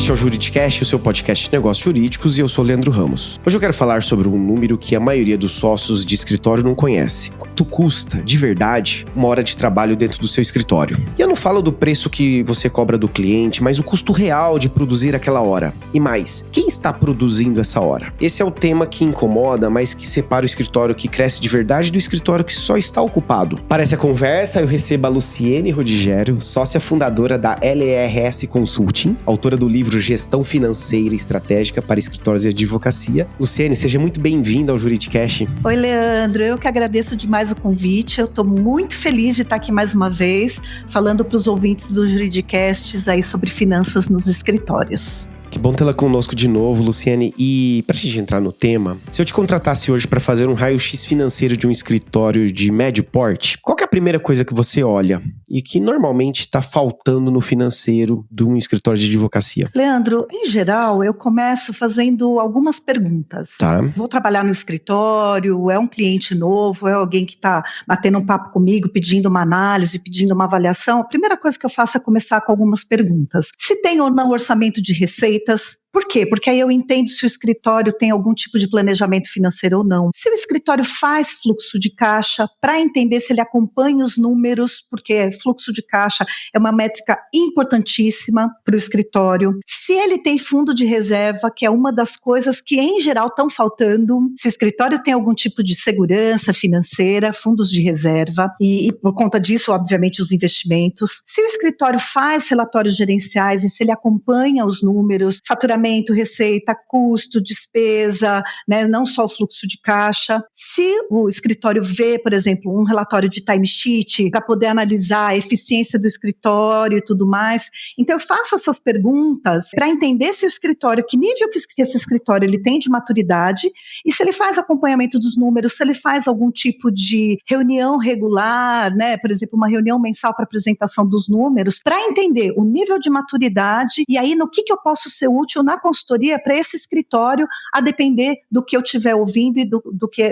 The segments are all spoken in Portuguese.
Este é o Juridicast, o seu podcast de negócios jurídicos, e eu sou o Leandro Ramos. Hoje eu quero falar sobre um número que a maioria dos sócios de escritório não conhece. Quanto custa, de verdade, uma hora de trabalho dentro do seu escritório? E eu não falo do preço que você cobra do cliente, mas o custo real de produzir aquela hora. E mais, quem está produzindo essa hora? Esse é o tema que incomoda, mas que separa o escritório que cresce de verdade do escritório que só está ocupado. Para essa conversa, eu recebo a Luciene Rodigério, sócia fundadora da LRS Consulting, autora do livro Gestão Financeira e Estratégica para Escritórios e Advocacia. Luciene, seja muito bem-vinda ao Juridicast. Oi, Leandro. Eu que agradeço demais o convite. Eu estou muito feliz de estar aqui mais uma vez, falando para os ouvintes do Juridicasts aí sobre finanças nos escritórios. Que bom tê-la conosco de novo, Luciene. E pra gente entrar no tema, se eu te contratasse hoje para fazer um raio-x financeiro de um escritório de médio porte, qual que é a primeira coisa que você olha e que normalmente está faltando no financeiro de um escritório de advocacia? Leandro, em geral, eu começo fazendo algumas perguntas. Tá. Vou trabalhar no escritório, é um cliente novo, é alguém que está batendo um papo comigo, pedindo uma análise, pedindo uma avaliação. A primeira coisa que eu faço é começar com algumas perguntas. Se tem ou não orçamento de receitas. Por quê? Porque aí eu entendo se o escritório tem algum tipo de planejamento financeiro ou não. Se o escritório faz fluxo de caixa, para entender se ele acompanha os números, porque fluxo de caixa é uma métrica importantíssima para o escritório. Se ele tem fundo de reserva, que é uma das coisas que em geral estão faltando. Se o escritório tem algum tipo de segurança financeira, fundos de reserva, e por conta disso, obviamente, os investimentos. Se o escritório faz relatórios gerenciais e se ele acompanha os números, faturamento, receita, custo, despesa, né, não só o fluxo de caixa. Se o escritório vê, por exemplo, um relatório de timesheet para poder analisar a eficiência do escritório e tudo mais. Então, eu faço essas perguntas para entender se o escritório, que nível que esse escritório ele tem de maturidade e se ele faz acompanhamento dos números, se ele faz algum tipo de reunião regular, né, por exemplo, uma reunião mensal para apresentação dos números, para entender o nível de maturidade e aí no que eu posso ser útil na consultoria para esse escritório, a depender do que eu estiver ouvindo e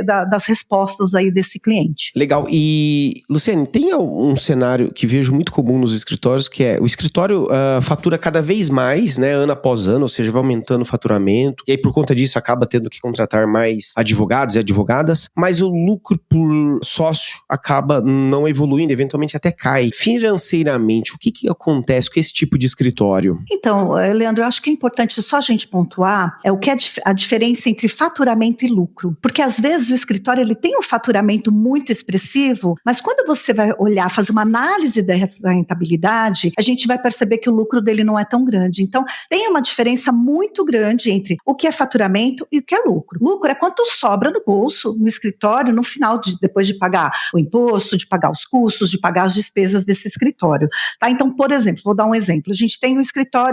das respostas aí desse cliente. Legal. E, Luciene, tem um cenário que vejo muito comum nos escritórios, que é o escritório fatura cada vez mais, né, ano após ano, ou seja, vai aumentando o faturamento, e aí por conta disso acaba tendo que contratar mais advogados e advogadas, mas o lucro por sócio acaba não evoluindo, eventualmente até cai. Financeiramente, o que acontece com esse tipo de escritório? Então, Leandro, eu acho que é importante só a gente pontuar o que é a diferença entre faturamento e lucro. Porque às vezes o escritório ele tem um faturamento muito expressivo, mas quando você vai olhar, fazer uma análise da rentabilidade, a gente vai perceber que o lucro dele não é tão grande. Então, tem uma diferença muito grande entre o que é faturamento e o que é lucro. Lucro é quanto sobra no bolso, no escritório, no final, depois de pagar o imposto, de pagar os custos, de pagar as despesas desse escritório. Tá? Então, por exemplo, vou dar um exemplo. A gente tem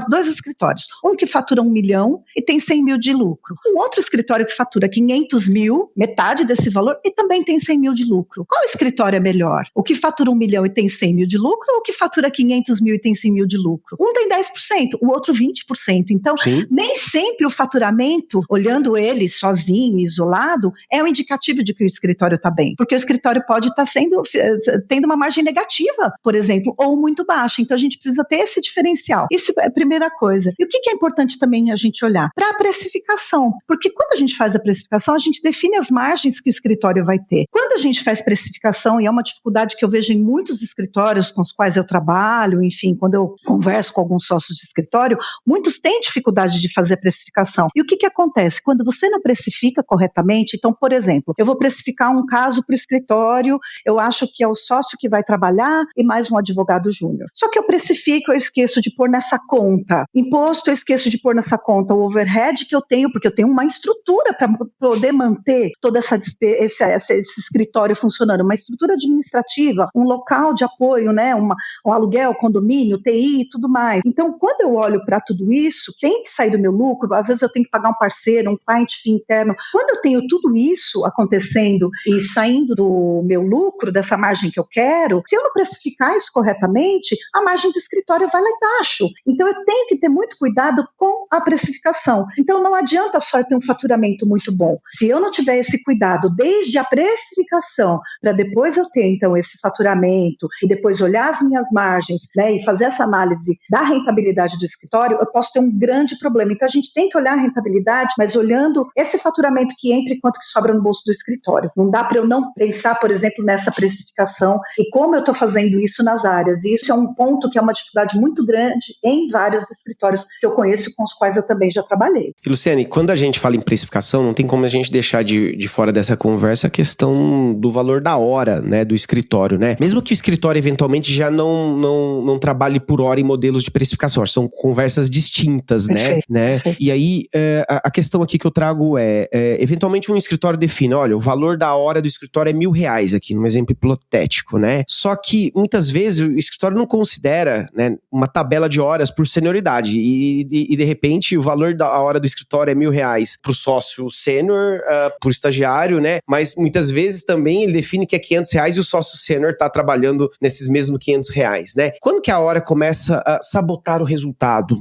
dois escritórios. Um que fatura 1 milhão e tem 100 mil de lucro. Um outro escritório que fatura 500 mil, metade desse valor, e também tem 100 mil de lucro. Qual escritório é melhor? O que fatura 1 milhão e tem 100 mil de lucro ou o que fatura 500 mil e tem 100 mil de lucro? Um tem 10%, o outro 20%. Então, Sim. Nem sempre o faturamento, olhando ele sozinho, isolado, é um indicativo de que o escritório está bem. Porque o escritório pode estar tendo uma margem negativa, por exemplo, ou muito baixa. Então, a gente precisa ter esse diferencial. Isso é a primeira coisa. E o que é importante também a gente olhar? Para a precificação. Porque quando a gente faz a precificação, a gente define as margens que o escritório vai ter. Quando a gente faz precificação, e é uma dificuldade que eu vejo em muitos escritórios com os quais eu trabalho, enfim, quando eu converso com alguns sócios de escritório, muitos têm dificuldade de fazer a precificação. E o que acontece? Quando você não precifica corretamente, então, por exemplo, eu vou precificar um caso para o escritório, eu acho que é o sócio que vai trabalhar e mais um advogado júnior. Só que eu precifico, eu esqueço de pôr nessa conta imposto, eu esqueço de pôr nessa conta o overhead que eu tenho, porque eu tenho uma estrutura para poder manter toda esse escritório funcionando, uma estrutura administrativa, um local de apoio, né, um aluguel, condomínio, TI e tudo mais. Então, quando eu olho para tudo isso, tem que sair do meu lucro, às vezes eu tenho que pagar um parceiro, um client fee interno. Quando eu tenho tudo isso acontecendo e saindo do meu lucro, dessa margem que eu quero, se eu não precificar isso corretamente, a margem do escritório vai lá embaixo. Então, eu tenho que ter muito cuidado com a precificação. Então, não adianta só eu ter um faturamento muito bom. Se eu não tiver esse cuidado desde a precificação, para depois eu ter, então, esse faturamento e depois olhar as minhas margens, né, e fazer essa análise da rentabilidade do escritório, eu posso ter um grande problema. Então, a gente tem que olhar a rentabilidade, mas olhando esse faturamento que entra e quanto que sobra no bolso do escritório. Não dá para eu não pensar, por exemplo, nessa precificação e como eu estou fazendo isso nas áreas. E isso é um ponto que é uma dificuldade muito grande em vários escritórios que eu conheço e com os quais eu também já trabalhei. E, Luciane, quando a gente fala em precificação, não tem como a gente deixar de fora dessa conversa a questão do valor da hora, né, do escritório, né? Mesmo que o escritório eventualmente já não trabalhe por hora em modelos de precificação, são conversas distintas, Perfeito, né? perfeito. E aí, a questão aqui que eu trago eventualmente um escritório define, olha, o valor da hora do escritório é R$1.000 aqui, num exemplo hipotético, né? Só que, muitas vezes, o escritório não considera, né, uma tabela de horas por senioridade e de repente, o valor da hora do escritório é R$1.000 pro sócio sênior, pro estagiário, né? Mas, muitas vezes, também ele define que é R$500 e o sócio sênior tá trabalhando nesses mesmos R$500, né? Quando que a hora começa a sabotar o resultado?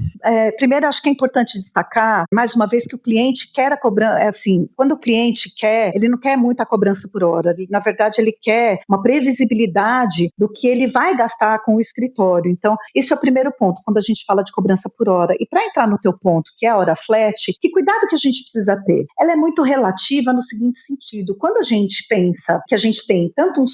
Primeiro, acho que é importante destacar, mais uma vez, que o cliente quer a cobrança, quando o cliente quer, ele não quer muita cobrança por hora, na verdade, ele quer uma previsibilidade do que ele vai gastar com o escritório. Então, esse é o primeiro ponto, quando a gente fala de cobrança por hora. E para entrar no teu ponto, que é a hora flat, que cuidado que a gente precisa ter? Ela é muito relativa no seguinte sentido, quando a gente pensa que a gente tem tanto um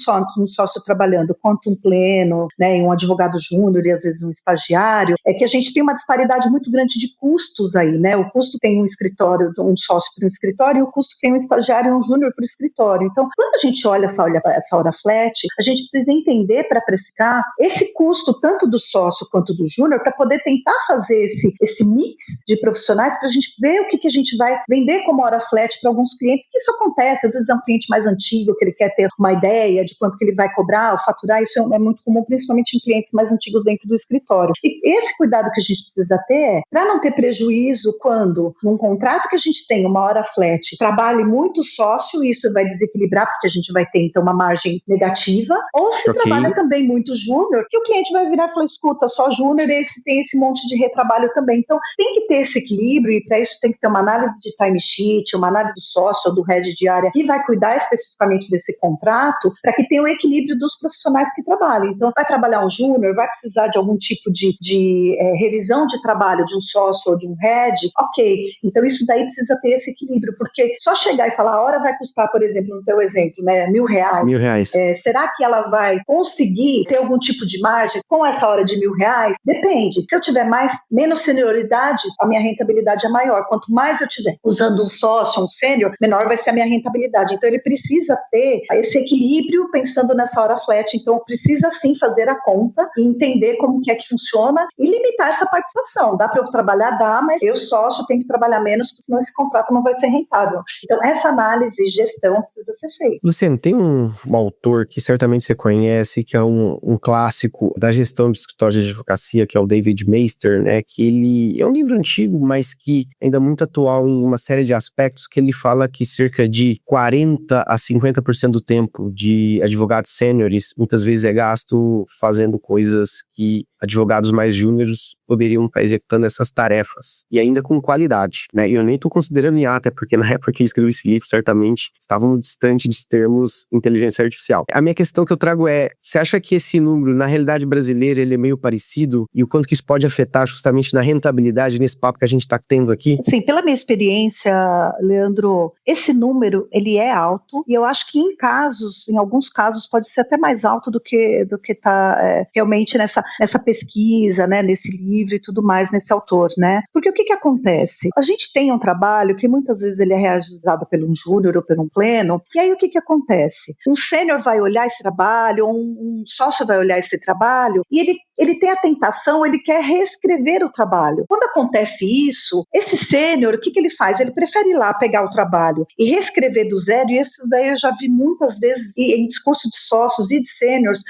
sócio trabalhando quanto um pleno, né, um advogado júnior e às vezes um estagiário, é que a gente tem uma disparidade muito grande de custos aí, né? O custo tem um escritório, um sócio para um escritório, e o custo tem um estagiário e um júnior para o escritório. Então, quando a gente olha essa hora flat, a gente precisa entender para precificar esse custo tanto do sócio quanto do júnior para poder tentar fazer esse mix de profissionais para a gente ver o que a gente vai vender como hora flat para alguns clientes, que isso acontece, às vezes é um cliente mais antigo que ele quer ter uma ideia de quanto que ele vai cobrar ou faturar, isso é muito comum, principalmente em clientes mais antigos dentro do escritório. E esse cuidado que a gente precisa ter é para não ter prejuízo quando, num contrato que a gente tem uma hora flat, trabalhe muito sócio, isso vai desequilibrar, porque a gente vai ter, então, uma margem negativa, ou se trabalha também muito júnior, que o cliente vai virar e falar, escuta, só júnior, tem esse monte de retrabalho também. Então, tem que ter esse equilíbrio, e para isso tem que ter uma análise de timesheet, uma análise do sócio ou do head de área, que vai cuidar especificamente desse contrato, para que tenha o equilíbrio dos profissionais que trabalham. Então, vai trabalhar um júnior, vai precisar de algum tipo de revisão de trabalho de um sócio ou de um head, ok. Então, isso daí precisa ter esse equilíbrio, porque só chegar e falar, a hora vai custar, por exemplo, no teu exemplo, né, R$1.000. Será que ela vai conseguir ter algum tipo de margem com essa hora de R$1.000? Depende. Se eu tiver menos senioridade, a minha rentabilidade é maior. Quanto mais eu tiver usando um sócio, um sênior, menor vai ser a minha rentabilidade. Então, ele precisa ter esse equilíbrio pensando nessa hora flat. Então, precisa sim fazer a conta e entender como que é que funciona e limitar essa participação. Dá para eu trabalhar? Dá, mas eu sócio tenho que trabalhar menos, porque senão esse contrato não vai ser rentável. Então, essa análise e gestão precisa ser feita. Luciane, tem um autor que certamente você conhece, que é um clássico da gestão de escritórios de advocacia, que é o David Maister, né? Que ele é um livro antigo, mas que ainda muito atual em uma série de aspectos, que ele fala que cerca de 40% a 50% do tempo de advogados sêniores muitas vezes é gasto fazendo coisas que advogados mais júniores poderiam estar executando essas tarefas, e ainda com qualidade, né? E eu nem estou considerando IA, até porque na época que eu escrevi esse livro, certamente estávamos distantes de termos inteligência artificial. A minha questão que eu trago é, você acha que esse número, na realidade brasileira, ele é meio parecido? E o quanto que isso pode afetar justamente na rentabilidade, nesse papo que a gente está tendo aqui? Sim, pela minha experiência, Leandro, esse número, ele é alto, e eu acho que em alguns casos, pode ser até mais alto do que está realmente nessa pesquisa, né, nesse livro e tudo mais, nesse autor, né? Porque o que acontece? A gente tem um trabalho que muitas vezes ele é realizado por um júnior ou por um pleno, e aí o que acontece? Um sênior vai olhar esse trabalho, ou um sócio vai olhar esse trabalho, e ele tem a tentação, ele quer reescrever o trabalho. Quando acontece isso, esse sênior, o que ele faz? Ele prefere ir lá pegar o trabalho e reescrever do zero, e isso daí eu já vi muitas vezes em discurso de sócios e de sêniors.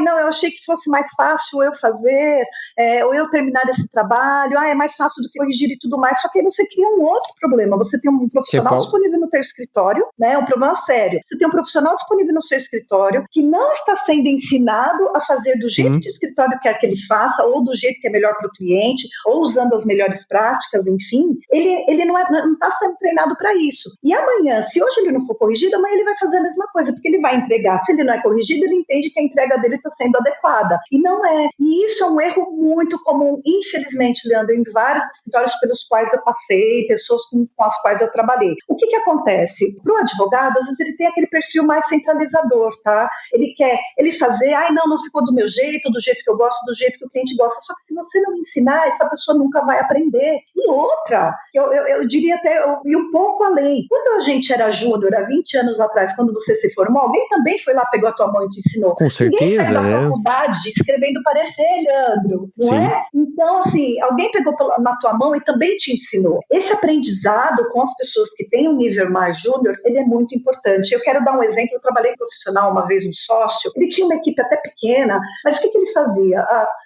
Não, eu achei que fosse mais fácil eu fazer, ou eu terminar esse trabalho, é mais fácil do que corrigir e tudo mais, só que aí você cria um outro problema, você tem um profissional disponível no teu escritório, né, um problema sério, você tem um profissional disponível no seu escritório que não está sendo ensinado a fazer do jeito que o escritório quer quer que ele faça, ou do jeito que é melhor para o cliente, ou usando as melhores práticas, enfim, ele não está sendo treinado para isso. E amanhã, se hoje ele não for corrigido, amanhã ele vai fazer a mesma coisa, porque ele vai entregar. Se ele não é corrigido, ele entende que a entrega dele está sendo adequada. E não é. E isso é um erro muito comum, infelizmente, Leandro, em vários escritórios pelos quais eu passei, pessoas com as quais eu trabalhei. O que acontece? Para o advogado, às vezes ele tem aquele perfil mais centralizador, tá? Ele quer fazer, não ficou do meu jeito, do jeito que eu gosto, do jeito que o cliente gosta. Só que se você não ensinar, essa pessoa nunca vai aprender. E outra, eu diria até, e um pouco além. Quando a gente era júnior, há 20 anos atrás, quando você se formou, alguém também foi lá, pegou a tua mão e te ensinou. Com certeza, ninguém saiu da né? faculdade escrevendo parecer, Leandro, não Sim. é? Então, assim, alguém pegou na tua mão e também te ensinou. Esse aprendizado com as pessoas que têm um nível mais júnior, ele é muito importante. Eu quero dar um exemplo. Eu trabalhei profissional uma vez, um sócio, ele tinha uma equipe até pequena, mas o que ele fazia?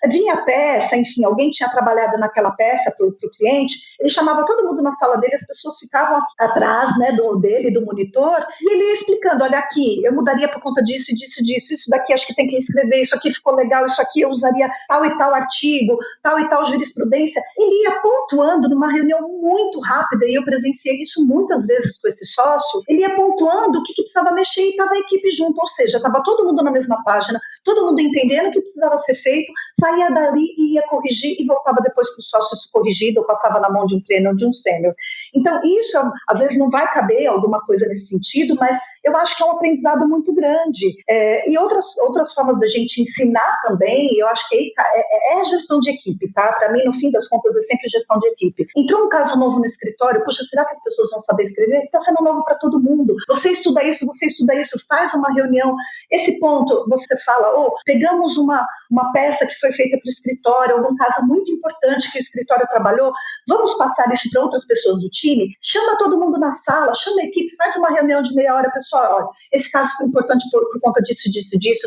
Vinha a peça, enfim, alguém tinha trabalhado naquela peça para o cliente, ele chamava todo mundo na sala dele, as pessoas ficavam atrás, né, do monitor, e ele ia explicando, olha aqui, eu mudaria por conta disso, isso daqui acho que tem que escrever, isso aqui ficou legal, isso aqui eu usaria tal e tal artigo, tal e tal jurisprudência. Ele ia pontuando numa reunião muito rápida, e eu presenciei isso muitas vezes com esse sócio, ele ia pontuando o que precisava mexer e estava a equipe junto, ou seja, estava todo mundo na mesma página, todo mundo entendendo o que precisava ser feito, saía dali e ia corrigir e voltava depois para o sócio isso corrigido, ou passava na mão de um pleno ou de um sênior. Então, isso às vezes não vai caber alguma coisa nesse sentido, mas eu acho que é um aprendizado muito grande. E outras formas da gente ensinar também, eu acho que é gestão de equipe, tá? Para mim, no fim das contas, é sempre gestão de equipe. Entrou um caso novo no escritório, puxa, será que as pessoas vão saber escrever? Está sendo novo para todo mundo. Você estuda isso, faz uma reunião. Esse ponto, você fala, pegamos uma peça que foi feita para o escritório, algum caso muito importante que o escritório trabalhou, vamos passar isso para outras pessoas do time? Chama todo mundo na sala, chama a equipe, faz uma reunião de meia hora, pessoal, olha, esse caso foi importante por conta disso,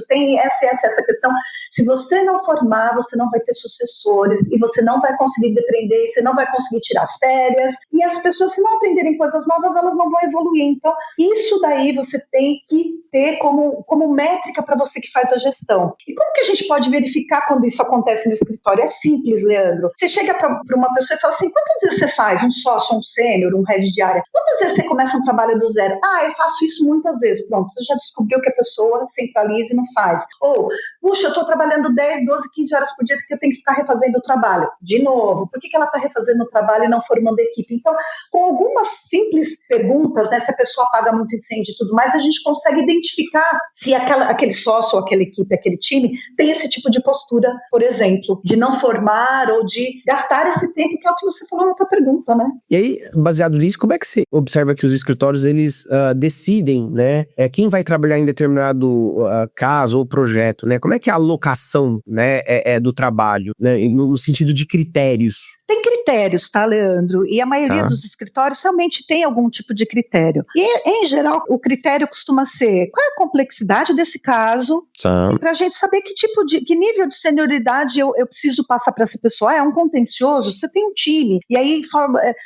tem essa questão. Se você não formar, você não vai ter sucessores, e você não vai conseguir depender, você não vai conseguir tirar férias, e as pessoas, se não aprenderem coisas novas, elas não vão evoluir. Então, isso daí você tem que ter como métrica para você que faz a gestão. E como que a gente pode verificar quando isso acontece no escritório? É simples, Leandro. Você chega para uma pessoa e fala assim, quantas vezes você faz um sócio, um sênior, um head de área? Quantas vezes você começa um trabalho do zero? Eu faço isso muitas vezes. Pronto, você já descobriu que a pessoa centraliza e não faz. Ou, puxa, eu estou trabalhando 10, 12, 15 horas por dia porque eu tenho que ficar refazendo o trabalho. De novo, por que ela está refazendo o trabalho e não formando a equipe? Então, com algumas simples perguntas, né, se a pessoa apaga muito incêndio e tudo mais, a gente consegue identificar se aquele sócio, ou aquela equipe, aquele time, tem esse tipo de postura, por exemplo, de não formar ou de gastar esse tempo, que é o que você falou na tua pergunta, né? E aí, baseado nisso, como é que você observa que os escritórios, eles decidem, né, quem vai trabalhar em determinado caso ou projeto, né? Como é que é a alocação, né, do trabalho, né, no sentido de critérios? Tem critérios, tá, Leandro? E a maioria dos escritórios realmente tem algum tipo de critério. E, em geral, o critério costuma ser qual é a complexidade desse caso, para a gente saber que nível de senioridade eu preciso passar para essa pessoa. É um contencioso? Você tem um time. E aí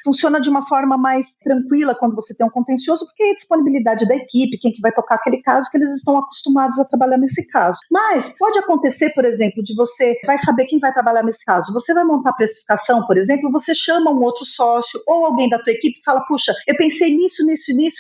funciona de uma forma mais tranquila quando você tem um contencioso, porque é a disponibilidade da equipe, quem que vai tocar aquele caso, que eles estão acostumados a trabalhar nesse caso. Mas pode acontecer, por exemplo, de você vai saber quem vai trabalhar nesse caso. Você vai montar a precificação, por exemplo, você chama um outro sócio ou alguém da tua equipe e fala, puxa, eu pensei nisso,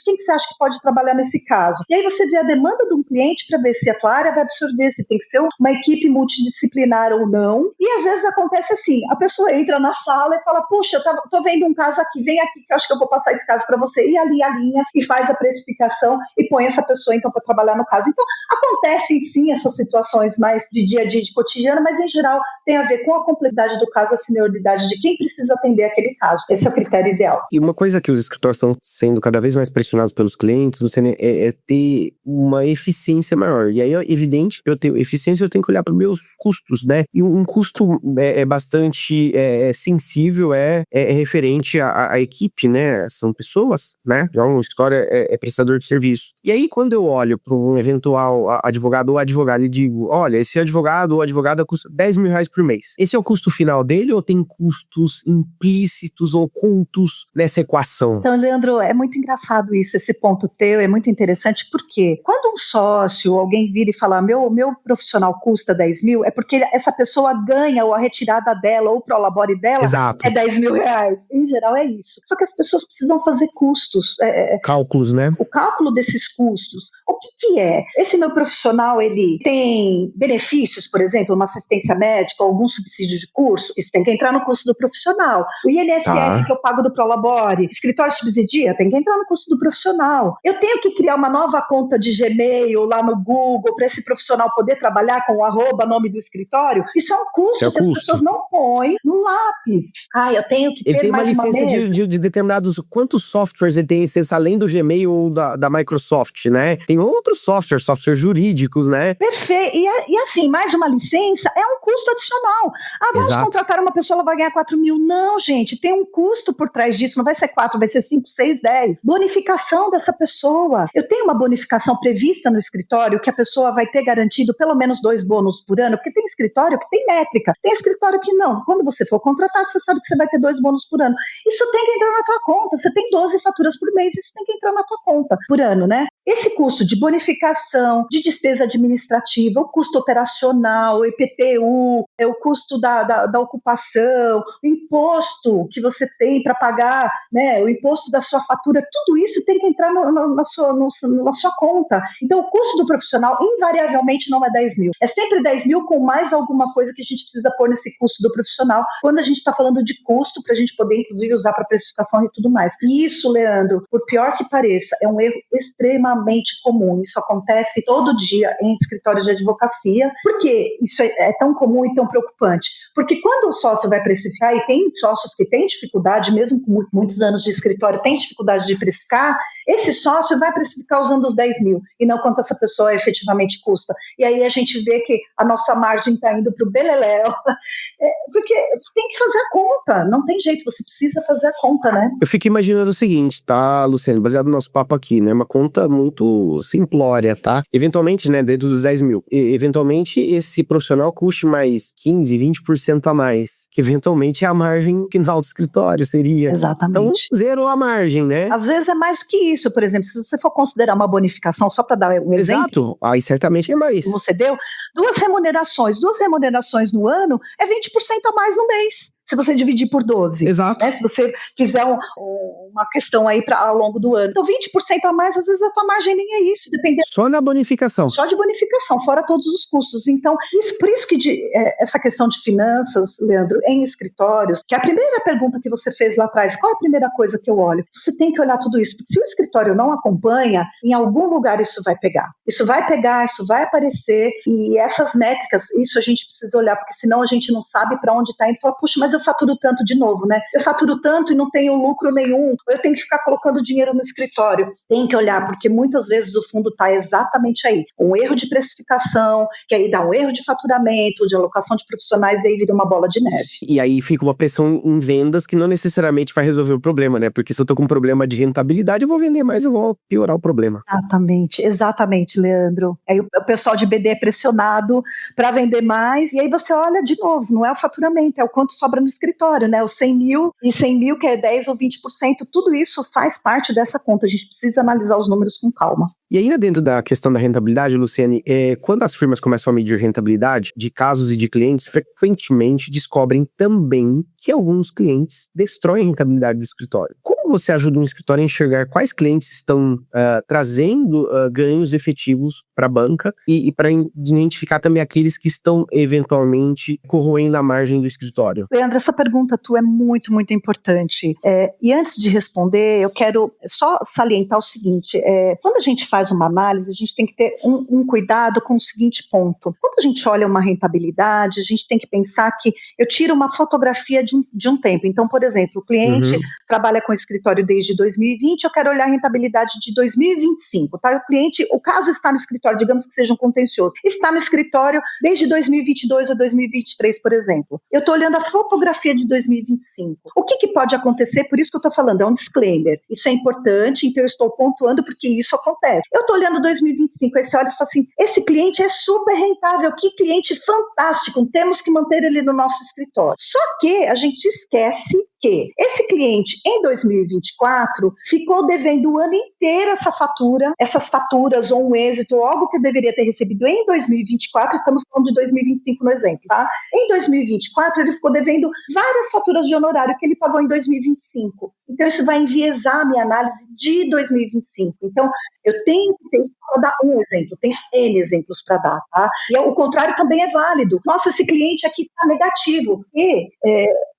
quem que você acha que pode trabalhar nesse caso? E aí você vê a demanda de um cliente para ver se a tua área vai absorver, se tem que ser uma equipe multidisciplinar ou não. E às vezes acontece assim, a pessoa entra na sala e fala, puxa, eu tô vendo um caso aqui, vem aqui que eu acho que eu vou passar esse caso para você, e ali alinha e faz a precificação e põe essa pessoa então para trabalhar no caso. Então acontecem sim essas situações mais de dia a dia, de cotidiano, mas em geral tem a ver com a complexidade do caso, a senioridade de quem precisa atender aquele caso. Esse é o critério ideal. E uma coisa que os escritórios estão sendo cada vez mais pressionados pelos clientes, é ter uma eficiência maior. E aí é evidente que eu tenho eficiência, eu tenho que olhar para os meus custos, né? E um custo bastante sensível referente à equipe, né? São pessoas, né? Já um escritório é prestador de serviço. serviço. E aí, quando eu olho para um eventual advogado ou advogada e digo, olha, esse advogado ou advogada custa R$10.000 por mês. Esse é o custo final dele ou tem custos implícitos, ocultos nessa equação? Então, Leandro, é muito engraçado isso, esse ponto teu, é muito interessante, porque quando um sócio ou alguém vira e fala, meu profissional custa 10 mil, é porque essa pessoa ganha, ou a retirada dela, ou o prolabore dela, Exato. é 10 mil reais. Em geral é isso. Só que as pessoas precisam fazer custos. Cálculos, né? O cálculo desses custos. O que é? Esse meu profissional, ele tem benefícios, por exemplo, uma assistência médica, algum subsídio de curso? Isso tem que entrar no custo do profissional. O INSS que eu pago do prolabore, escritório subsidia, tem que entrar no custo do profissional. Eu tenho que criar uma nova conta de Gmail lá no Google para esse profissional poder trabalhar com o nome do escritório. Isso é um custo que as pessoas não põem no lápis. Eu tenho que ter mais uma mesa. Ele tem uma licença de determinados... Quantos softwares ele tem licença além do Gmail ou da Microsoft, né? Tem outros softwares jurídicos, né? Perfeito. E assim, mais uma licença é um custo adicional. Vamos contratar uma pessoa, ela vai ganhar 4 mil. Não, gente, tem um custo por trás disso. Não vai ser 4, vai ser 5, 6, 10. Bonificação dessa pessoa. Eu tenho uma bonificação prevista no escritório que a pessoa vai ter garantido pelo menos 2 bônus por ano, porque tem escritório que tem métrica, tem escritório que não. Quando você for contratado, você sabe que você vai ter 2 bônus por ano. Isso tem que entrar na tua conta. Você tem 12 faturas por mês, isso tem que entrar na tua conta por ano, né? Esse custo de bonificação, de despesa administrativa, o custo operacional, o IPTU, o custo da ocupação, o imposto que você tem para pagar, né, o imposto da sua fatura, tudo isso tem que entrar na sua conta. Então, o custo do profissional, invariavelmente, não é 10 mil. É sempre 10 mil com mais alguma coisa que a gente precisa pôr nesse custo do profissional, quando a gente está falando de custo, para a gente poder, inclusive, usar para precificação e tudo mais. E isso, Leandro, por pior que pareça, é um erro extremamente comum. Isso acontece todo dia em escritórios de advocacia. Por que isso é tão comum e tão preocupante? Porque quando o sócio vai precificar, e tem sócios que têm dificuldade, mesmo com muitos anos de escritório, tem dificuldade de precificar, esse sócio vai precificar usando os 10 mil e não quanto essa pessoa efetivamente custa. E aí a gente vê que a nossa margem está indo para o beleléu, porque tem que fazer a conta, não tem jeito, você precisa fazer a conta, né? Eu fico imaginando o seguinte, tá, Luciane, baseado no nosso papo aqui, né, uma conta muito simplória, tá? Eventualmente, né, dentro dos 10 mil, eventualmente esse profissional custe mais 15, 20% a mais, que eventualmente é a margem final do escritório, seria. Exatamente. Então, zerou a margem, né? Às vezes é mais que isso, por exemplo, se você for considerar uma bonificação, só para dar um exemplo. Exato, aí certamente é mais. Você deu 2 remunerações no ano é 20% a mais no mês. Se você dividir por 12. Exato. Né? Se você fizer uma questão aí ao longo do ano. Então, 20% a mais, às vezes a tua margem nem é isso. Dependendo. Só na bonificação. Só de bonificação, fora todos os custos. Então, por isso que essa questão de finanças, Leandro, em escritórios, que a primeira pergunta que você fez lá atrás, qual é a primeira coisa que eu olho? Você tem que olhar tudo isso. Porque se o escritório não acompanha, em algum lugar isso vai pegar. Isso vai pegar, isso vai aparecer. E essas métricas, isso a gente precisa olhar, porque senão a gente não sabe para onde está indo. Fala, puxa, mas eu faturo tanto de novo, né? Eu faturo tanto e não tenho lucro nenhum, eu tenho que ficar colocando dinheiro no escritório. Tem que olhar, porque muitas vezes o fundo está exatamente aí. Um erro de precificação, que aí dá um erro de faturamento, de alocação de profissionais, e aí vira uma bola de neve. E aí fica uma pressão em vendas que não necessariamente vai resolver o problema, né? Porque se eu tô com um problema de rentabilidade, eu vou vender mais, eu vou piorar o problema. Exatamente, Leandro. Aí o pessoal de BD é pressionado para vender mais, e aí você olha de novo, não é o faturamento, é o quanto sobra no escritório, né? Os 100 mil e 100 mil, que é 10 ou 20%, tudo isso faz parte dessa conta. A gente precisa analisar os números com calma. E ainda dentro da questão da rentabilidade, Luciane, quando as firmas começam a medir rentabilidade de casos e de clientes, frequentemente descobrem também que alguns clientes destroem a rentabilidade do escritório. Como você ajuda um escritório a enxergar quais clientes estão trazendo ganhos efetivos para a banca e para identificar também aqueles que estão eventualmente corroendo a margem do escritório? Leandro, essa pergunta tua é muito, muito importante. E antes de responder, eu quero só salientar o seguinte, quando a gente faz uma análise, a gente tem que ter um cuidado com o seguinte ponto. Quando a gente olha uma rentabilidade, a gente tem que pensar que eu tiro uma fotografia de um tempo. Então, por exemplo, o cliente trabalha com escritório desde 2020, eu quero olhar a rentabilidade de 2025, tá? O caso está no escritório, digamos que seja um contencioso, está no escritório desde 2022 ou 2023, por exemplo. Eu estou olhando a fotografia de 2025. O que pode acontecer? Por isso que eu estou falando, é um disclaimer. Isso é importante, então eu estou pontuando porque isso acontece. Eu estou olhando 2025, aí você olha e fala assim, esse cliente é super rentável, que cliente fantástico, temos que manter ele no nosso escritório. Só que a gente esquece que esse cliente, em 2024, ficou devendo o ano inteiro essas faturas ou um êxito, ou algo que eu deveria ter recebido em 2024, estamos falando de 2025 no exemplo, tá? Em 2024, ele ficou devendo várias faturas de honorário que ele pagou em 2025. Então, isso vai enviesar a minha análise de 2025. Então, eu tenho que ter isso para dar um exemplo, tem N exemplos para dar, tá? E o contrário também é válido. Nossa, esse cliente aqui está negativo.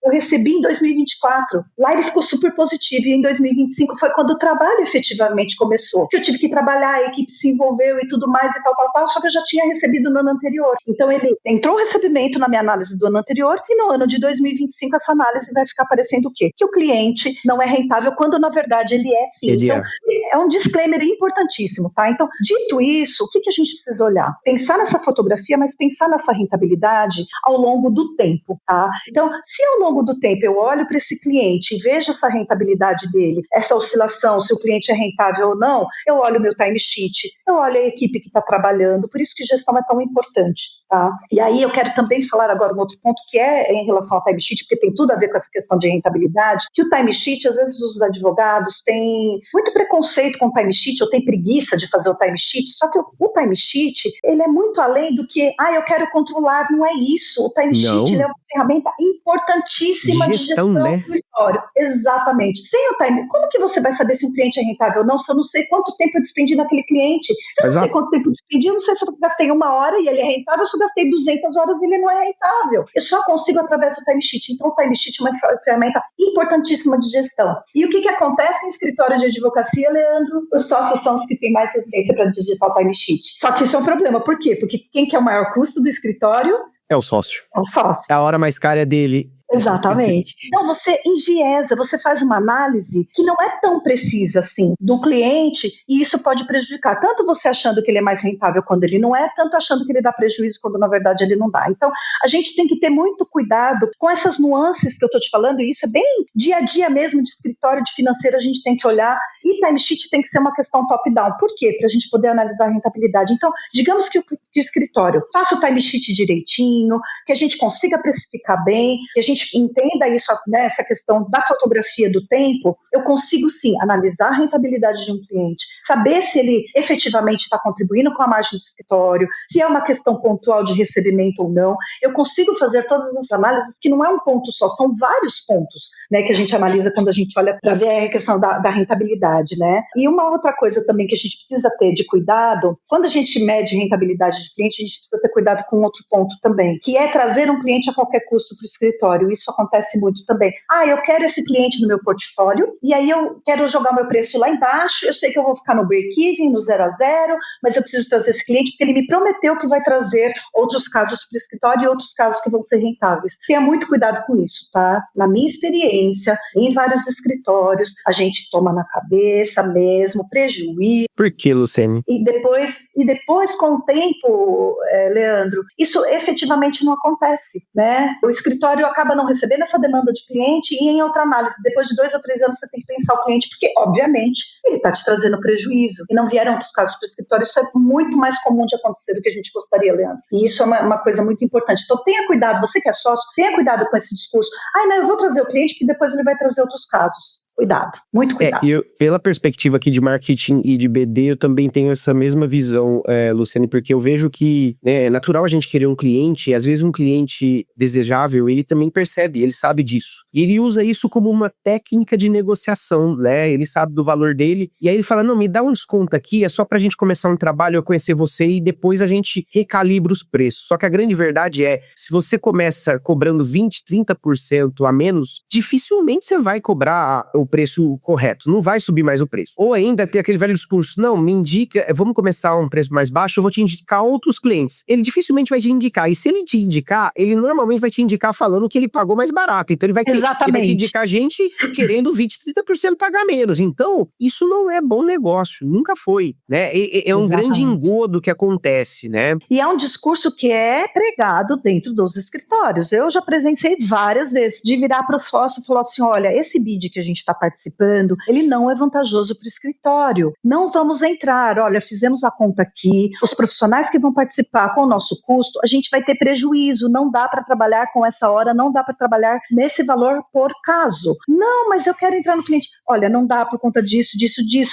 Eu recebi em 2024, lá ele ficou super positivo, e em 2025 foi quando o trabalho efetivamente começou, que eu tive que trabalhar, a equipe se envolveu e tudo mais e tal, só que eu já tinha recebido no ano anterior. Então ele entrou o recebimento na minha análise do ano anterior, e no ano de 2025 essa análise vai ficar parecendo o quê? Que o cliente não é rentável, quando na verdade ele é sim. Então, é um disclaimer importantíssimo, tá? Então, dito isso, o que a gente precisa olhar? Pensar nessa fotografia, mas pensar nessa rentabilidade ao longo do tempo, tá? Então, se ao longo do tempo eu olho para esse cliente e vejo essa rentabilidade dele, essa oscilação, se o cliente é rentável ou não, eu olho o meu timesheet, eu olho a equipe que está trabalhando, por isso que gestão é tão importante, tá? E aí eu quero também falar agora um outro ponto que é em relação ao timesheet, porque tem tudo a ver com essa questão de rentabilidade, que o timesheet, às vezes os advogados têm muito preconceito com o timesheet, ou tem preguiça de fazer o timesheet, só que o timesheet, ele é muito além do que, eu quero controlar, não é isso, o timesheet ele é uma ferramenta importantíssima de gestão, né? Do escritório. Exatamente. Sem o time, como que você vai saber se um cliente é rentável ou não, se eu não sei quanto tempo eu despendi naquele cliente? Se eu não sei quanto tempo eu despendi, eu não sei se eu gastei 1 hora e ele é rentável, se eu gastei 200 horas e ele não é rentável. Eu só consigo através do timesheet. Então, o timesheet é uma ferramenta importantíssima de gestão. E o que acontece em escritório de advocacia, Leandro? Os sócios são os que têm mais resistência para digitar o timesheet. Só que isso é um problema. Por quê? Porque quem que é o maior custo do escritório? É o sócio. É o sócio. É a hora mais cara dele. Exatamente. Então, você enviesa, você faz uma análise que não é tão precisa assim do cliente, e isso pode prejudicar tanto você achando que ele é mais rentável quando ele não é, tanto achando que ele dá prejuízo quando na verdade ele não dá. Então, a gente tem que ter muito cuidado com essas nuances que eu estou te falando, e isso é bem dia a dia mesmo de escritório, de financeiro, a gente tem que olhar, e timesheet tem que ser uma questão top-down. Por quê? Para a gente poder analisar a rentabilidade. Então, digamos que o escritório faça o timesheet direitinho, que a gente consiga precificar bem, que a gente entenda isso, né, essa questão da fotografia do tempo, eu consigo sim analisar a rentabilidade de um cliente, saber se ele efetivamente está contribuindo com a margem do escritório, se é uma questão pontual de recebimento ou não. Eu consigo fazer todas essas análises, que não é um ponto só, são vários pontos, né, que a gente analisa quando a gente olha para ver a questão da rentabilidade, né? E uma outra coisa também que a gente precisa ter de cuidado, quando a gente mede rentabilidade de cliente, a gente precisa ter cuidado com outro ponto também, que é trazer um cliente a qualquer custo para o escritório. Isso acontece muito também. Eu quero esse cliente no meu portfólio, e aí eu quero jogar meu preço lá embaixo, eu sei que eu vou ficar no break-even, no 0 a 0, mas eu preciso trazer esse cliente porque ele me prometeu que vai trazer outros casos para o escritório e outros casos que vão ser rentáveis. Tenha muito cuidado com isso, tá? Na minha experiência, em vários escritórios, a gente toma na cabeça mesmo, prejuízo. Por que, Luciene? E depois, com o tempo, Leandro, isso efetivamente não acontece, né? O escritório acaba não recebendo essa demanda de cliente, e em outra análise, depois de 2 ou 3 anos, você tem que pensar o cliente, porque, obviamente, ele está te trazendo prejuízo, e não vieram outros casos para o escritório. Isso é muito mais comum de acontecer do que a gente gostaria, Leandro. E isso é uma coisa muito importante. Então, tenha cuidado, você que é sócio, tenha cuidado com esse discurso. Não, eu vou trazer o cliente, porque depois ele vai trazer outros casos. Cuidado, muito cuidado. Pela perspectiva aqui de marketing e de BD, eu também tenho essa mesma visão, Luciane, porque eu vejo que é natural a gente querer um cliente, e às vezes um cliente desejável, ele também percebe, ele sabe disso. E ele usa isso como uma técnica de negociação, né? Ele sabe do valor dele, e aí ele fala, não, me dá um desconto aqui, é só pra gente começar um trabalho, eu conhecer você, e depois a gente recalibra os preços. Só que a grande verdade é, se você começa cobrando 20%, 30% a menos, dificilmente você vai cobrar o preço correto. Não vai subir mais o preço. Ou ainda ter aquele velho discurso, não, me indica, vamos começar um preço mais baixo, eu vou te indicar outros clientes. Ele dificilmente vai te indicar. E se ele te indicar, ele normalmente vai te indicar falando que ele pagou mais barato. Então ele vai te indicar gente querendo 20%, 30% pagar menos. Então, isso não é bom negócio. Nunca foi, né? É um grande engodo que acontece, né? E é um discurso que é pregado dentro dos escritórios. Eu já presenciei várias vezes de virar para os sócios e falar assim, olha, esse bid que a gente está participando, ele não é vantajoso para o escritório. Não vamos entrar. Olha, fizemos a conta aqui. Os profissionais que vão participar com o nosso custo, a gente vai ter prejuízo. Não dá para trabalhar com essa hora, não dá para trabalhar nesse valor por caso. Não, mas eu quero entrar no cliente. Olha, não dá por conta disso,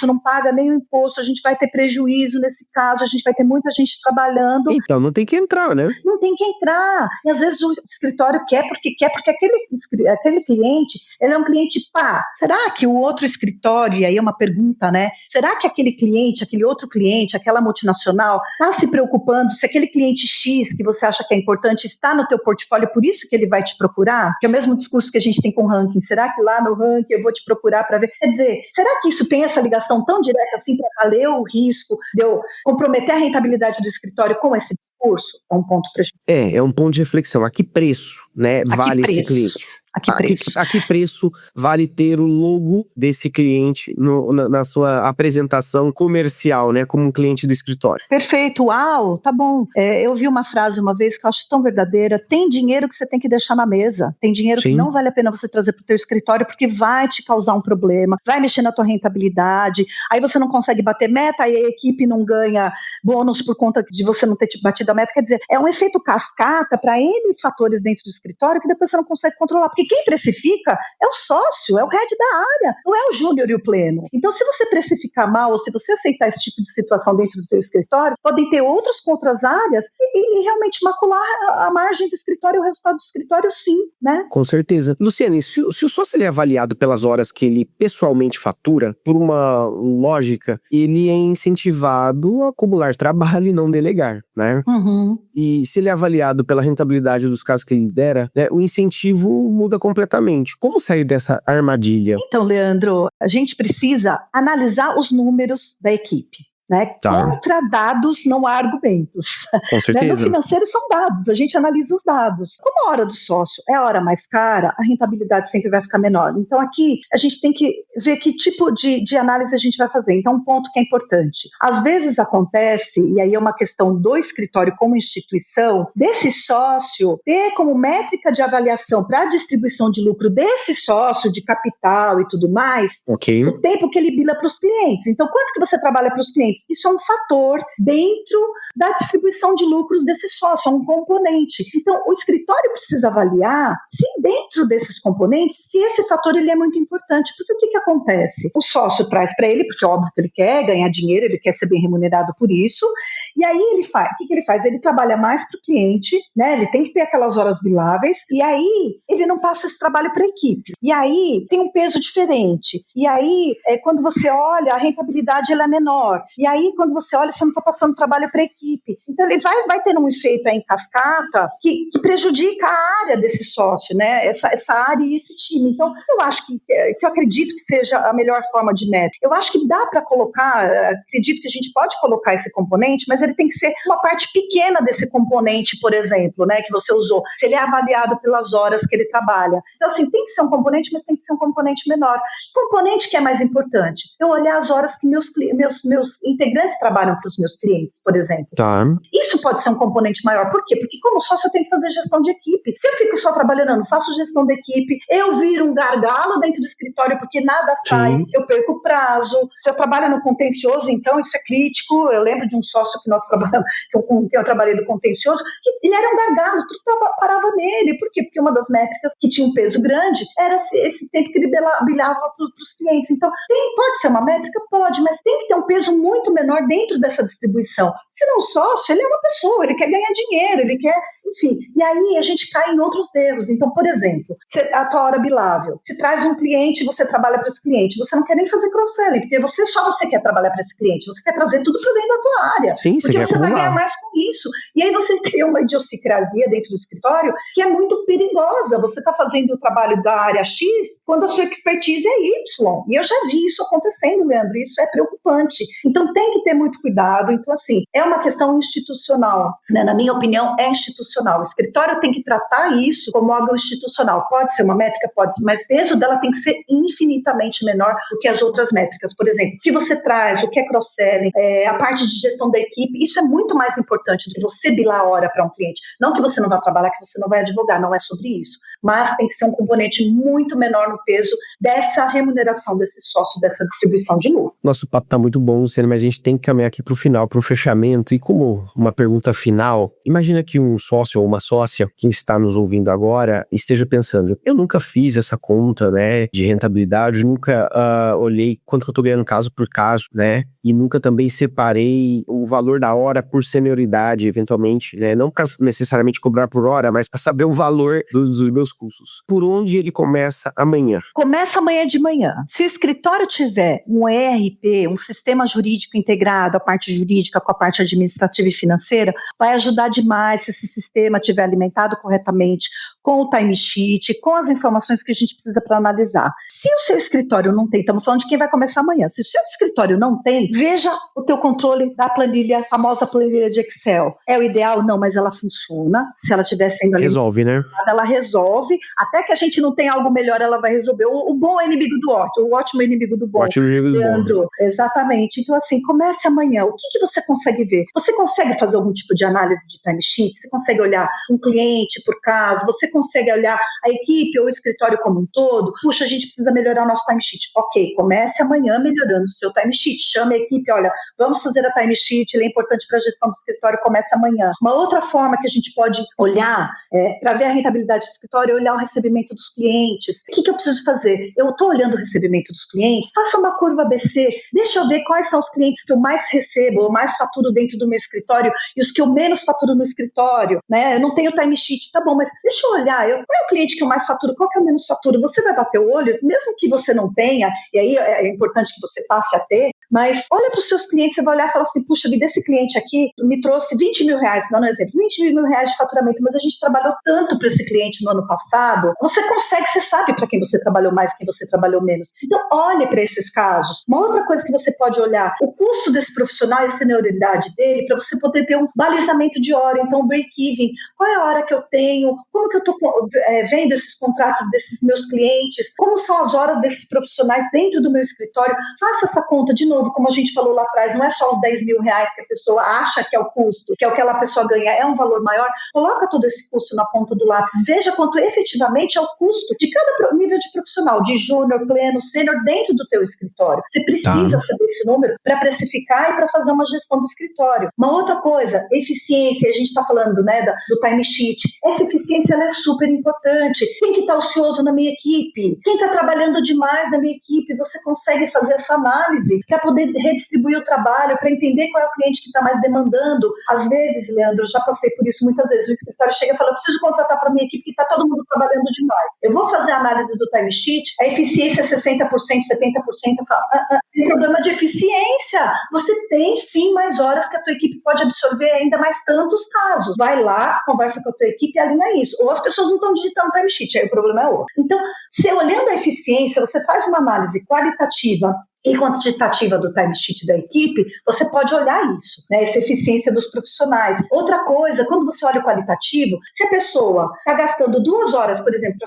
não paga nem o imposto, a gente vai ter prejuízo nesse caso, a gente vai ter muita gente trabalhando. Então não tem que entrar, né? Não tem que entrar. E às vezes o escritório quer porque aquele cliente, ele é um cliente pá. Será que o outro escritório, e aí é uma pergunta, né? Será que aquele cliente, aquele outro cliente, aquela multinacional, está se preocupando se aquele cliente X que você acha que é importante está no teu portfólio, por isso que ele vai te procurar? Que é o mesmo discurso que a gente tem com o ranking. Será que lá no ranking eu vou te procurar para ver? Quer dizer, será que isso tem essa ligação tão direta assim para valer o risco de eu comprometer a rentabilidade do escritório com esse discurso? É um ponto para gente. É um ponto de reflexão. A que preço, né, vale esse cliente? A que preço vale ter o logo desse cliente na sua apresentação comercial, né, como um cliente do escritório? Perfeito, uau, tá bom. Eu vi uma frase uma vez que eu acho tão verdadeira: tem dinheiro que você tem que deixar na mesa, tem dinheiro que não vale a pena você trazer para o teu escritório porque vai te causar um problema, vai mexer na tua rentabilidade, aí você não consegue bater meta, aí a equipe não ganha bônus por conta de você não ter batido a meta. Quer dizer, é um efeito cascata para N fatores dentro do escritório que depois você não consegue controlar, porque quem precifica é o sócio, é o head da área, não é o júnior e o pleno. Então, se você precificar mal, ou se você aceitar esse tipo de situação dentro do seu escritório, podem ter outras outras áreas e realmente macular a margem do escritório e o resultado do escritório, sim, né? Com certeza. Luciane, se o sócio ele é avaliado pelas horas que ele pessoalmente fatura, por uma lógica, ele é incentivado a acumular trabalho e não delegar, né? Uhum. E se ele é avaliado pela rentabilidade dos casos que ele lidera, né, o incentivo muda completamente. Como sair dessa armadilha? Então, Leandro, a gente precisa analisar os números da equipe. Né? Tá. Contra dados não há argumentos. Com certeza. No financeiro são dados, a gente analisa os dados. Como a hora do sócio é a hora mais cara, a rentabilidade sempre vai ficar menor. Então aqui a gente tem que ver que tipo de análise a gente vai fazer. Então um ponto que é importante. Às vezes acontece, e aí é uma questão do escritório como instituição, desse sócio ter como métrica de avaliação para a distribuição de lucro desse sócio, de capital e tudo mais, o tempo que ele bila para os clientes. Então quanto que você trabalha para os clientes? Isso é um fator dentro da distribuição de lucros desse sócio, é um componente. Então, o escritório precisa avaliar se dentro desses componentes, se esse fator ele é muito importante. Porque o que acontece? O sócio traz para ele, porque é óbvio que ele quer ganhar dinheiro, ele quer ser bem remunerado por isso, e aí ele faz, o que ele faz? Ele trabalha mais para o cliente, né? Ele tem que ter aquelas horas biláveis, e aí ele não passa esse trabalho para a equipe. E aí tem um peso diferente. E aí, quando você olha, a rentabilidade ela é menor. E aí, quando você olha, você não está passando trabalho para a equipe. Então, ele vai ter um efeito aí em cascata que prejudica a área desse sócio, né? Essa área e esse time. Então, eu acho que eu acredito que seja a melhor forma de métrica. Eu acho que dá para colocar, acredito que a gente pode colocar esse componente, mas ele tem que ser uma parte pequena desse componente, por exemplo, né, que você usou. Se ele é avaliado pelas horas que ele trabalha. Então, assim, tem que ser um componente, mas tem que ser um componente menor. Componente que é mais importante? Eu olhar as horas que meus integrantes trabalham para os meus clientes, por exemplo. Tá. Isso pode ser um componente maior. Por quê? Porque como sócio eu tenho que fazer gestão de equipe. Se eu fico só trabalhando, eu não faço gestão de equipe, eu viro um gargalo dentro do escritório porque nada sai, eu perco prazo. Se eu trabalho no contencioso, então isso é crítico. Eu lembro de um sócio que nós trabalhamos, que eu trabalhei do contencioso, que ele era um gargalo, tudo parava nele. Por quê? Porque uma das métricas que tinha um peso grande era esse tempo que ele bilhava para os clientes. Então, pode ser uma métrica? Pode, mas tem que ter um peso muito muito menor dentro dessa distribuição. Se não sócio, ele é uma pessoa, ele quer ganhar dinheiro, ele quer, enfim. E aí a gente cai em outros erros. Então, por exemplo, a tua hora bilável. Se traz um cliente, você trabalha para esse cliente. Você não quer nem fazer cross-selling, porque você quer trabalhar para esse cliente. Você quer trazer tudo para dentro da tua área. Sim, porque você vai ganhar mais com isso. E aí você cria uma idiosincrasia dentro do escritório que é muito perigosa. Você está fazendo o trabalho da área X quando a sua expertise é Y. E eu já vi isso acontecendo, Leandro. Isso é preocupante. Então tem que ter muito cuidado. Então, assim, é uma questão institucional, né? Na minha opinião, é institucional. O escritório tem que tratar isso como algo institucional. Pode ser uma métrica, pode ser, mas o peso dela tem que ser infinitamente menor do que as outras métricas. Por exemplo, o que você traz, o que é cross-selling, a parte de gestão da equipe, isso é muito mais importante do que você bilar a hora para um cliente. Não que você não vai trabalhar, que você não vai advogar, não é sobre isso. Mas tem que ser um componente muito menor no peso dessa remuneração desse sócio, dessa distribuição de lucro. Nosso papo tá muito bom, Luciano, mas a gente tem que caminhar aqui pro final, pro fechamento. E como uma pergunta final, imagina que um sócio ou uma sócia que está nos ouvindo agora esteja pensando, eu nunca fiz essa conta, né, de rentabilidade, nunca olhei quanto que eu tô ganhando caso por caso, né, e nunca também separei o valor da hora por senioridade, eventualmente, né, não para necessariamente cobrar por hora, mas para saber o valor dos meus custos. Por onde ele começa amanhã? Começa amanhã de manhã. Se o escritório tiver um ERP, um sistema jurídico integrado, a parte jurídica com a parte administrativa e financeira, vai ajudar demais se esse sistema estiver alimentado corretamente, com o timesheet, com as informações que a gente precisa para analisar. Se o seu escritório não tem, estamos falando de quem vai começar amanhã, se o seu escritório não tem, veja o teu controle da planilha, a famosa planilha de Excel. É o ideal? Não, mas ela funciona. Se ela estiver sendo resolve, né? Ela resolve. Até que a gente não tenha algo melhor, ela vai resolver. O bom é inimigo do ótimo, o ótimo é inimigo do bom. Ótimo inimigo do Leandro, bom. exatamente. Então, assim, comece amanhã. O que você consegue ver? Você consegue fazer algum tipo de análise de timesheet? Você consegue olhar um cliente por caso? Você consegue olhar a equipe ou o escritório como um todo? Puxa, a gente precisa melhorar o nosso timesheet. Ok, comece amanhã melhorando o seu timesheet. Chame a equipe, olha, vamos fazer a timesheet, ele é importante para a gestão do escritório, comece amanhã. Uma outra forma que a gente pode olhar para ver a rentabilidade do escritório é olhar o recebimento dos clientes. O que eu preciso fazer? Eu estou olhando o recebimento dos clientes, faça uma curva ABC, deixa eu ver quais são os clientes que eu mais recebo, ou mais faturo dentro do meu escritório e os que eu menos faturo no escritório, né? Eu não tenho timesheet, tá bom, mas deixa eu olhar, qual é o cliente que eu mais faturo, qual que é o menos faturo? Você vai bater o olho, mesmo que você não tenha, e aí é importante que você passe a ter, mas olha para os seus clientes, você vai olhar e falar assim, puxa, desse cliente aqui me trouxe 20 mil reais, dando um exemplo, 20 mil reais de faturamento, mas a gente trabalhou tanto para esse cliente no ano passado, você consegue, você sabe para quem você trabalhou mais, quem você trabalhou menos. Então, olhe para esses casos. Uma outra coisa que você pode olhar, o custo desse profissional e a senioridade dele, para você poder ter um balizamento de hora, então break-even, qual é a hora que eu tenho, como que eu estou vendo esses contratos desses meus clientes, como são as horas desses profissionais dentro do meu escritório, faça essa conta de novo, como a gente falou lá atrás, não é só os 10 mil reais que a pessoa acha que é o custo, que é o que aquela pessoa ganha, é um valor maior, coloca todo esse custo na ponta do lápis, veja quanto efetivamente é o custo de cada nível de profissional, de júnior, pleno, sênior, dentro do teu escritório. Você precisa saber esse número para precificar e para fazer uma gestão do escritório. Uma outra coisa, eficiência, a gente está falando, né, do timesheet. Essa eficiência ela é super importante. Quem que está ocioso na minha equipe? Quem está trabalhando demais na minha equipe? Você consegue fazer essa análise para poder redistribuir o trabalho, para entender qual é o cliente que está mais demandando. Às vezes, Leandro, eu já passei por isso muitas vezes, o escritório chega e fala, eu preciso contratar para minha equipe que está todo mundo trabalhando demais. Eu vou fazer a análise do timesheet, a eficiência é 60%, 70%, eu falo, tem problema de eficiência. Você tem sim mais horas que a tua equipe pode absorver ainda mais tantos casos. Vai lá, conversa com a tua equipe e alinha isso. Ou as pessoas não estão digitando timesheet, aí o problema é outro. Então, se olhando a eficiência, você faz uma análise qualitativa e quantitativa do timesheet da equipe, você pode olhar isso, né, essa eficiência dos profissionais. Outra coisa, quando você olha o qualitativo, se a pessoa está gastando 2 horas, por exemplo,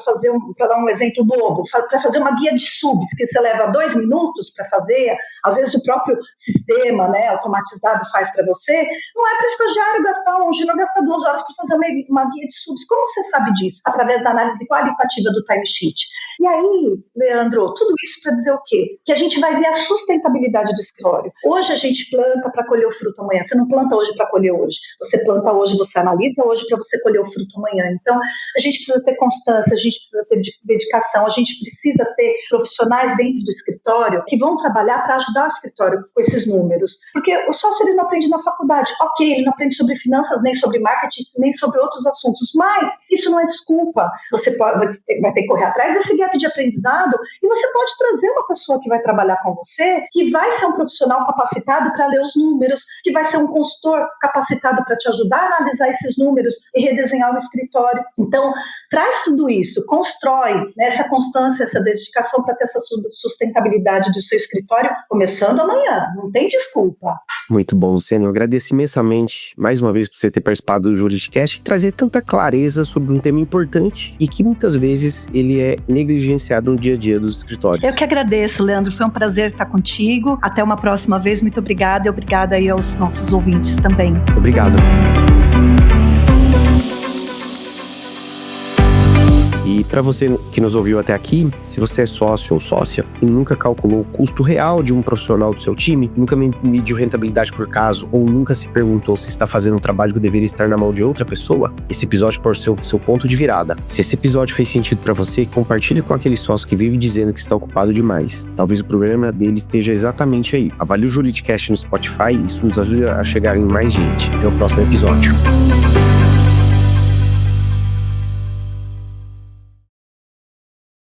para dar um exemplo bobo, para fazer uma guia de subs, que você leva 2 minutos para fazer, às vezes o próprio sistema, né, automatizado faz para você, não é para estagiário gastar, um júnior gastar 2 horas para fazer uma guia de subs. Como você sabe disso? Através da análise qualitativa do timesheet. E aí, Leandro, tudo isso para dizer o quê? Que a gente vai ver a sustentabilidade do escritório. Hoje a gente planta para colher o fruto amanhã. Você não planta hoje para colher hoje. Você planta hoje, você analisa hoje para você colher o fruto amanhã. Então, a gente precisa ter constância, a gente precisa ter dedicação, a gente precisa ter profissionais dentro do escritório que vão trabalhar para ajudar o escritório com esses números. Porque o sócio ele não aprende na faculdade. Ok, ele não aprende sobre finanças, nem sobre marketing, nem sobre outros assuntos, mas isso não é desculpa. Você vai ter que correr atrás desse gap de aprendizado e você pode trazer uma pessoa que vai trabalhar com você, que vai ser um profissional capacitado para ler os números, que vai ser um consultor capacitado para te ajudar a analisar esses números e redesenhar o escritório. Então, traz tudo isso, constrói, né, essa constância, essa dedicação para ter essa sustentabilidade do seu escritório, começando amanhã, não tem desculpa. Muito bom, Luciano. Eu agradeço imensamente, mais uma vez, por você ter participado do Juridicast e trazer tanta clareza sobre um tema importante e que muitas vezes ele é negligenciado no dia a dia dos escritórios. Eu que agradeço, Leandro. Foi um prazer estar contigo. Até uma próxima vez. Muito obrigada e obrigada aí aos nossos ouvintes também. Obrigado. E para você que nos ouviu até aqui, se você é sócio ou sócia e nunca calculou o custo real de um profissional do seu time, nunca mediu rentabilidade por caso ou nunca se perguntou se está fazendo um trabalho que deveria estar na mão de outra pessoa, esse episódio pode ser o seu ponto de virada. Se esse episódio fez sentido para você, compartilhe com aquele sócio que vive dizendo que está ocupado demais. Talvez o problema dele esteja exatamente aí. Avalie o Juridicast no Spotify e isso nos ajuda a chegar em mais gente. Até o próximo episódio.